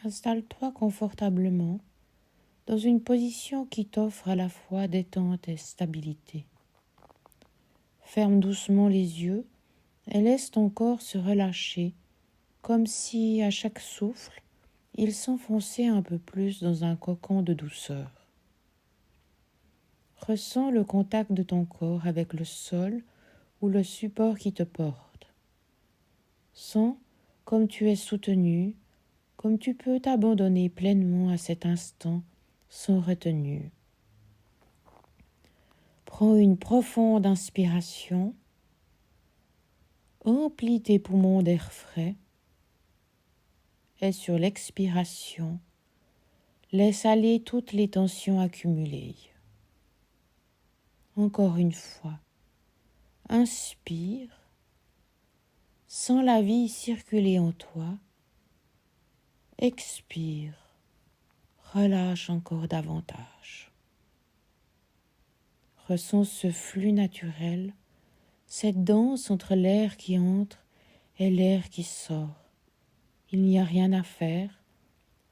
Installe-toi confortablement dans une position qui t'offre à la fois détente et stabilité. Ferme doucement les yeux et laisse ton corps se relâcher, comme si, à chaque souffle, il s'enfonçait un peu plus dans un cocon de douceur. Ressens le contact de ton corps avec le sol ou le support qui te porte. Sens comme tu es soutenu, comme tu peux t'abandonner pleinement à cet instant sans retenue. Prends une profonde inspiration, emplis tes poumons d'air frais et sur l'expiration, laisse aller toutes les tensions accumulées. Encore une fois, inspire, sens la vie circuler en toi, expire, relâche encore davantage. Ressens ce flux naturel, cette danse entre l'air qui entre et l'air qui sort. Il n'y a rien à faire,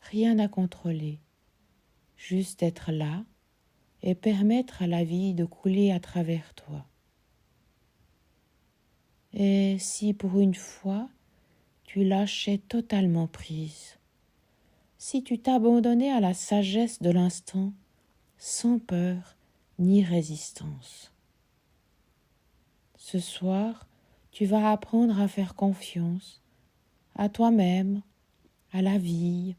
rien à contrôler, juste être là et permettre à la vie de couler à travers toi. Et si pour une fois, tu lâchais totalement prise, si tu t'abandonnais à la sagesse de l'instant, sans peur ni résistance. Ce soir, tu vas apprendre à faire confiance à toi-même, à la vie,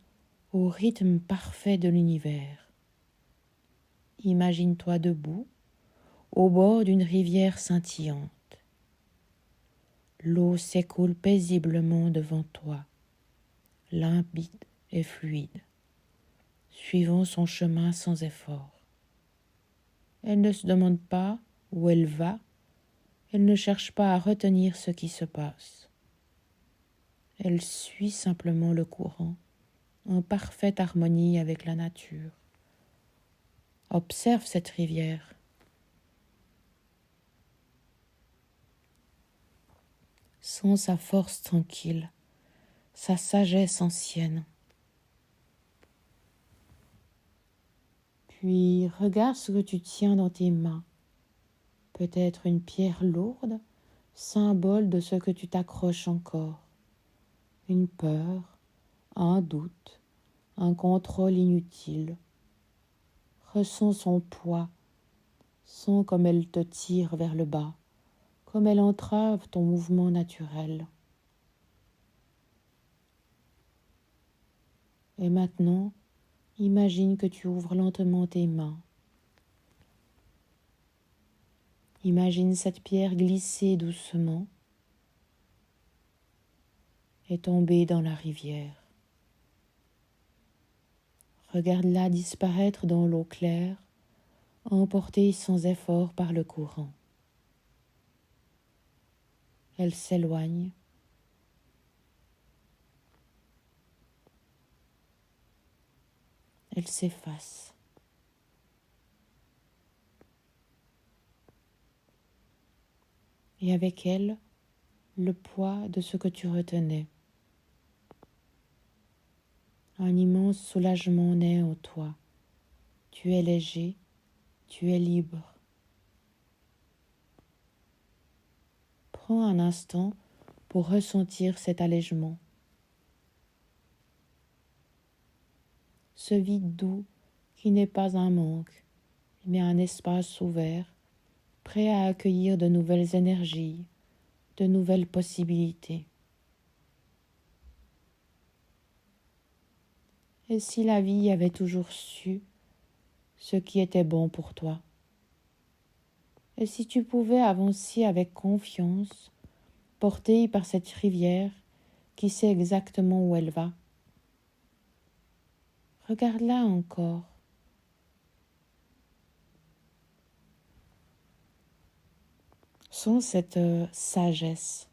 au rythme parfait de l'univers. Imagine-toi debout, au bord d'une rivière scintillante. L'eau s'écoule paisiblement devant toi, limpide et fluide, suivant son chemin sans effort. Elle ne se demande pas où elle va, elle ne cherche pas à retenir ce qui se passe. Elle suit simplement le courant, en parfaite harmonie avec la nature. Observe cette rivière. Sens sa force tranquille, sa sagesse ancienne. Puis regarde ce que tu tiens dans tes mains. Peut-être une pierre lourde, symbole de ce que tu t'accroches encore. Une peur, un doute, un contrôle inutile. Ressens son poids, sens comme elle te tire vers le bas, comme elle entrave ton mouvement naturel. Et maintenant, imagine que tu ouvres lentement tes mains. Imagine cette pierre glisser doucement et tomber dans la rivière. Regarde-la disparaître dans l'eau claire, emportée sans effort par le courant. Elle s'éloigne. Elle s'efface. Et avec elle, le poids de ce que tu retenais. Un immense soulagement naît en toi. Tu es léger, tu es libre. Prends un instant pour ressentir cet allègement. Ce vide doux qui n'est pas un manque, mais un espace ouvert, prêt à accueillir de nouvelles énergies, de nouvelles possibilités. Et si la vie avait toujours su ce qui était bon pour toi? Et si tu pouvais avancer avec confiance, porté par cette rivière qui sait exactement où elle va? Regarde-la encore. Sens cette sagesse.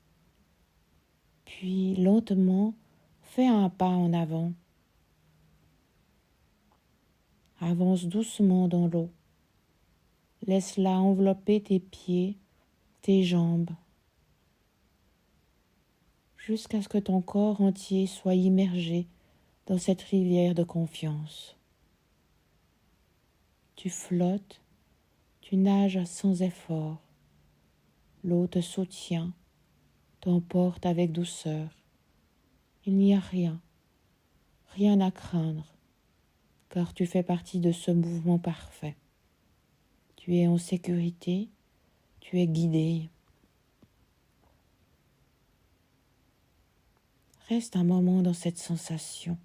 Puis lentement, fais un pas en avant. Avance doucement dans l'eau. Laisse-la envelopper tes pieds, tes jambes, jusqu'à ce que ton corps entier soit immergé dans cette rivière de confiance. Tu flottes, tu nages sans effort. L'eau te soutient, t'emporte avec douceur. Il n'y a rien, rien à craindre, car tu fais partie de ce mouvement parfait. Tu es en sécurité, tu es guidé. Reste un moment dans cette sensation.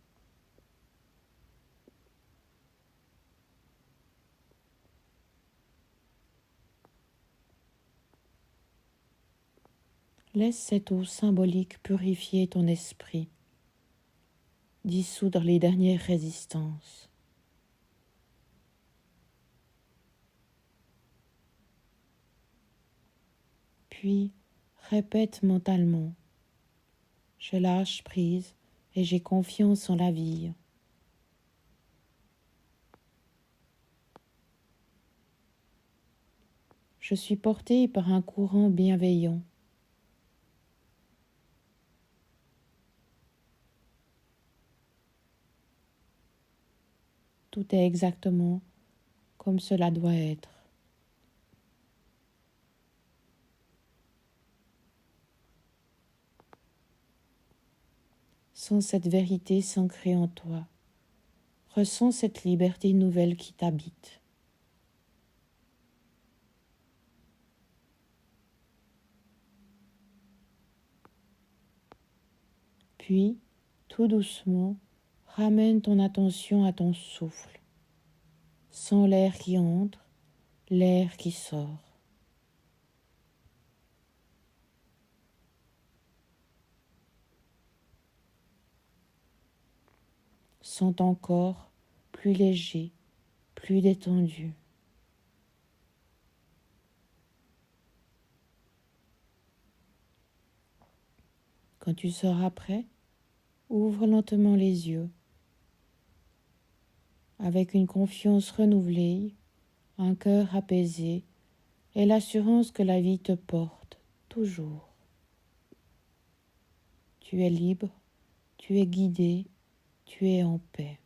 Laisse cette eau symbolique purifier ton esprit, dissoudre les dernières résistances. Puis, répète mentalement: je lâche prise et j'ai confiance en la vie. Je suis portée par un courant bienveillant. Tout est exactement comme cela doit être. Sens cette vérité s'ancrer en toi. Ressens cette liberté nouvelle qui t'habite. Puis, tout doucement, ramène ton attention à ton souffle. Sens l'air qui entre, l'air qui sort. Sens ton corps plus léger, plus détendu. Quand tu seras prêt, ouvre lentement les yeux. Avec une confiance renouvelée, un cœur apaisé et l'assurance que la vie te porte toujours. Tu es libre, tu es guidé, tu es en paix.